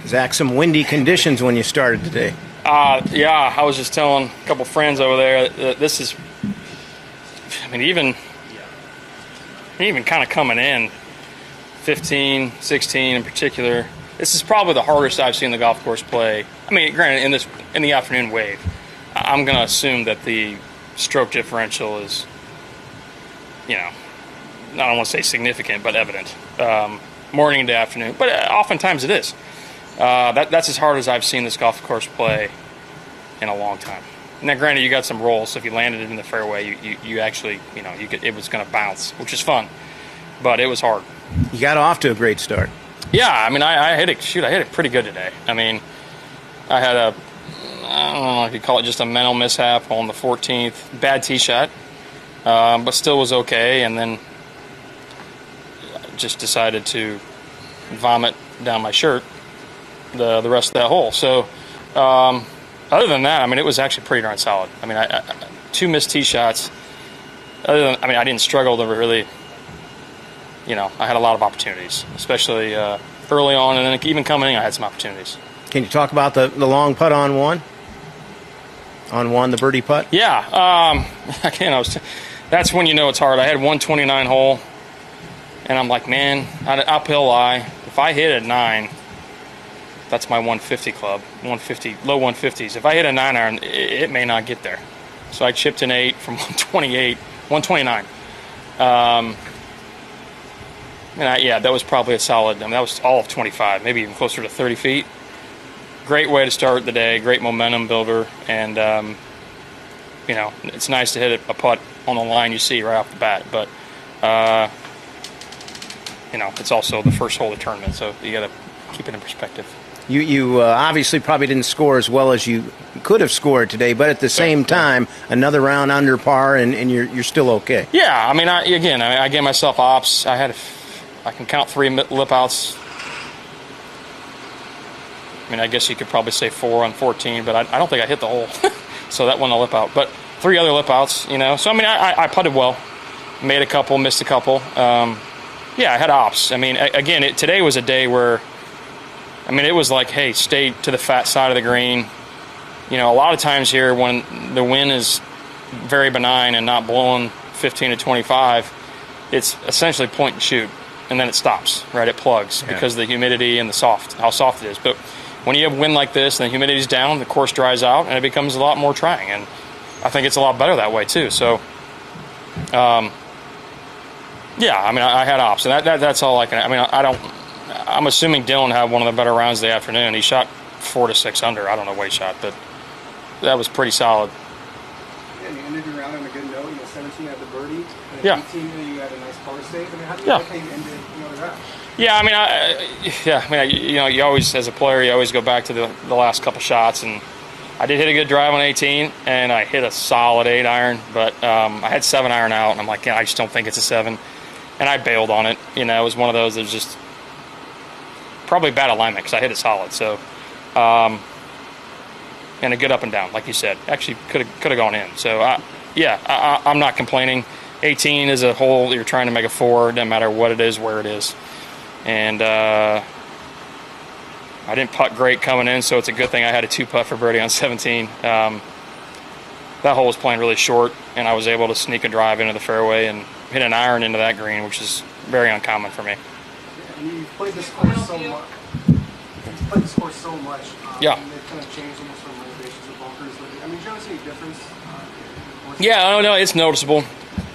Zach, some windy conditions when you started today. Yeah, I was just telling a couple friends over there that this is, I mean, even kind of coming in, 15, 16 in particular, this is probably the hardest I've seen the golf course play. I mean, granted, in the afternoon wave, I'm going to assume that the stroke differential is, you know, I don't want to say significant, but evident, morning to afternoon. But oftentimes it is. That's as hard as I've seen this golf course play in a long time. Now, granted, you got some rolls, so if you landed it in the fairway, you actually, you know, it was going to bounce, which is fun. But it was hard. You got off to a great start. Yeah, I mean, I hit it pretty good today. I mean, I had I don't know if you call it just a mental mishap on the 14th. Bad tee shot, but still was okay. And then just decided to vomit down my shirt the rest of that hole. So other than that, I mean, it was actually pretty darn solid. I mean, I 2 missed tee shots. I didn't struggle to really, you know, I had a lot of opportunities, especially early on, and then even coming in, I had some opportunities. Can you talk about the long putt on one? On one, the birdie putt? Yeah. Again, that's when you know it's hard. I had 129 hole, and I'm like, man, uphill lie. If I hit a 9, that's my 150 club, 150, low 150s. If I hit a 9 iron, it may not get there. So I chipped an 8 from 129. Yeah, that was probably a solid. I mean, that was all of 25, maybe even closer to 30 feet. Great way to start the day, great momentum builder, and you know, it's nice to hit a putt on the line you see right off the bat. But you know, it's also the first hole of the tournament, so you got to keep it in perspective. You obviously probably didn't score as well as you could have scored today, but at the same time, another round under par, and you're still okay. Yeah, I mean, I gave myself ops. I can count 3 lip outs. I mean, I guess you could probably say 4 on 14, but I don't think I hit the hole, so that wasn't a lip out. But 3 other lip outs, you know. So I mean, I putted well, made a couple, missed a couple. Yeah, I had ops. I mean, again, today was a day where, I mean, it was like, hey, stay to the fat side of the green. You know, a lot of times here when the wind is very benign and not blowing 15 to 25, it's essentially point and shoot, and then it stops, right? It plugs because of the humidity and how soft it is. But when you have wind like this and the humidity's down, the course dries out, and it becomes a lot more trying. And I think it's a lot better that way, too. So, yeah, I mean, I had ops, and that's all I can. I mean, I'm assuming Dylan had one of the better rounds of the afternoon. He shot 4 to 6 under. I don't know what he shot, but that was pretty solid. Yeah, you ended your round on a good note. You know, 17 had the birdie, and yeah. 18 you had a nice par save. I mean, how do you like how you ended the round? Yeah, I mean, you know, you always, as a player, you always go back to the last couple shots, and I did hit a good drive on 18, and I hit a solid 8 iron, but I had 7 iron out, and I'm like, yeah, I just don't think it's a 7, and I bailed on it. You know, it was one of those that was just probably bad alignment because I hit it solid. So, and a good up and down, like you said. Actually, could have gone in. So, yeah, I'm not complaining. 18 is a hole you're trying to make a 4. Doesn't matter what it is, where it is. And I didn't putt great coming in, so it's a good thing I had a 2 putt for birdie on 17. That hole was playing really short, and I was able to sneak a drive into the fairway and hit an iron into that green, which is very uncommon for me. You've played this course so much. Yeah. And they've kind of changed almost from renovations of bunkers. I mean, do you ever see any difference? Yeah, no, it's noticeable.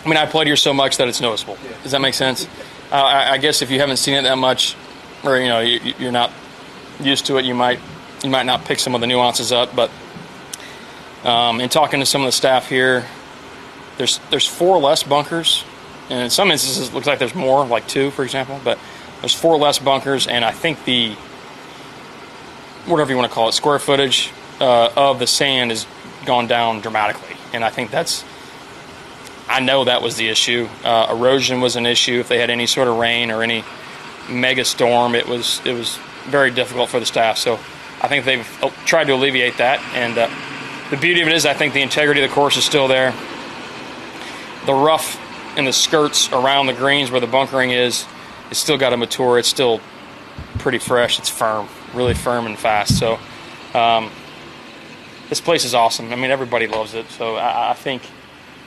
I mean, I played here so much that it's noticeable. Yeah. Does that make sense? I guess if you haven't seen it that much, or you know, you're not used to it, you might not pick some of the nuances up. But in talking to some of the staff here, there's 4 less bunkers, and in some instances it looks like there's more, like 2, for example. But there's 4 less bunkers, and I think the, whatever you want to call it, square footage of the sand has gone down dramatically. And I think I know that was the issue. Erosion was an issue. If they had any sort of rain or any mega storm, it was very difficult for the staff. So I think they've tried to alleviate that. And the beauty of it is I think the integrity of the course is still there. The rough and the skirts around the greens where the bunkering is, it's still got to mature. It's still pretty fresh. It's firm, really firm and fast. So this place is awesome. I mean, everybody loves it. So I think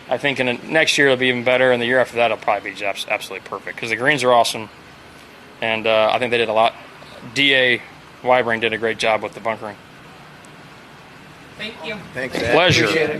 in the next year it'll be even better, and the year after that it'll probably be absolutely perfect because the greens are awesome, and I think they did a lot. DA Wybrain did a great job with the bunkering. Thank you. Thanks, Ed. Pleasure. Appreciate it.